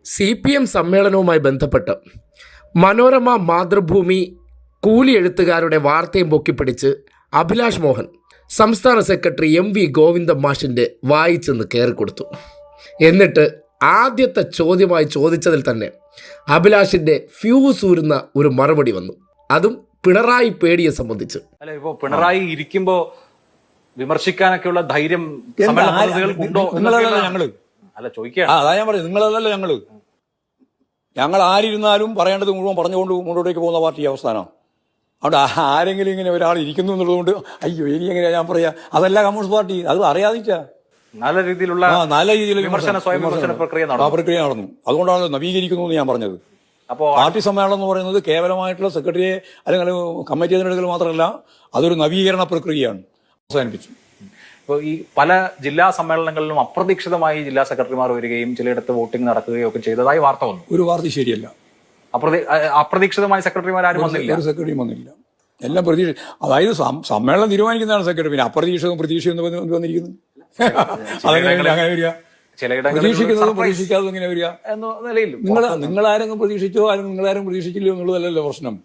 CPM സമ്മേളനവുമായി ബന്ധപ്പെട്ട് മനോരമ മാതൃഭൂമി കൂലി എഴുത്തുകാരുടെ വാർത്തയും പൊക്കിപ്പിടിച്ച് അഭിലാഷ് മോഹൻ സംസ്ഥാന സെക്രട്ടറി MV ഗോവിന്ദൻ മാഷിൻ്റെ വായിച്ചെന്ന് കയറിക്കൊടുത്തു. എന്നിട്ട് ആദ്യത്തെ ചോദ്യമായി ചോദിച്ചതിൽ തന്നെ അഭിലാഷിൻ്റെ ഫ്യൂസ് ഊരുന്ന ഒരു മറുപടി വന്നു. അതും പിണറായി പേടിയെ സംബന്ധിച്ച്. അല്ല, ഇപ്പോ പിണറായി ഇരിക്കുമ്പോ വിമർശിക്കാനൊക്കെയുള്ള ധൈര്യം ഉണ്ടോ? ഞങ്ങള് അല്ല ചോദിക്കുക. അതാ ഞാൻ പറഞ്ഞു, നിങ്ങളല്ലല്ലോ ഞങ്ങള്. ഞങ്ങൾ ആരിരുന്നാലും പറയേണ്ടത് മുഴുവൻ പറഞ്ഞുകൊണ്ട് മുന്നോട്ടേക്ക് പോകുന്ന പാർട്ടി അവസ്ഥാനം. അവിടെ ആരെങ്കിലും ഇങ്ങനെ ഒരാൾ ഇരിക്കുന്നു എന്നുള്ളതുകൊണ്ട് അയ്യോ ഇനി എങ്ങനെയാ ഞാൻ പറയാ, അതല്ല കമ്മ്യൂണിസ്റ്റ് പാർട്ടി. അത് അറിയാതിട്ടാ നല്ല രീതിയിലുള്ള പ്രക്രിയ നടന്നു. അതുകൊണ്ടാണ് നവീകരിക്കുന്നു എന്ന് ഞാൻ പറഞ്ഞത്. അപ്പോ പാർട്ടി സമ്മേളനം എന്ന് പറയുന്നത് കേവലമായിട്ടുള്ള സെക്രട്ടറിയെ അല്ലെങ്കിൽ കമ്മിറ്റി തിരഞ്ഞെടുക്കൽ മാത്രമല്ല, അതൊരു നവീകരണ പ്രക്രിയയാണ്. അവസാനിപ്പിച്ചു. ഇപ്പോൾ ഈ പല ജില്ലാ സമ്മേളനങ്ങളിലും അപ്രതീക്ഷിതമായി ജില്ലാ സെക്രട്ടറിമാർ വരികയും ചിലയിടത്ത് വോട്ടിംഗ് നടക്കുകയും ഒക്കെ ചെയ്തതായി വാർത്ത വന്നു. ഒരു വാർത്ത ശരിയല്ല. അപ്രതീക്ഷിതമായ സെക്രട്ടറിമാർ ആരും വന്നില്ല. ഒരു സെക്രട്ടറിയും വന്നില്ല. എല്ലാം പ്രതീക്ഷ. അതായത് സമ്മേളനം തീരുമാനിക്കുന്നതാണ് സെക്രട്ടറി. പിന്നെ അപ്രതീക്ഷിതവും പ്രതീക്ഷയും വന്നിരിക്കുന്നു. അതെങ്ങനെ അങ്ങനെ വരിക? പ്രതീക്ഷിക്കുന്നതും പ്രതീക്ഷിക്കാതെ എങ്ങനെ വരിക എന്ന നിലയിൽ നിങ്ങൾ ആരെങ്കിലും പ്രതീക്ഷിച്ചോ ആരെങ്കിലും നിങ്ങളാരും പ്രതീക്ഷിച്ചില്ലയോ എന്നുള്ളതല്ലല്ലോ പ്രശ്നം.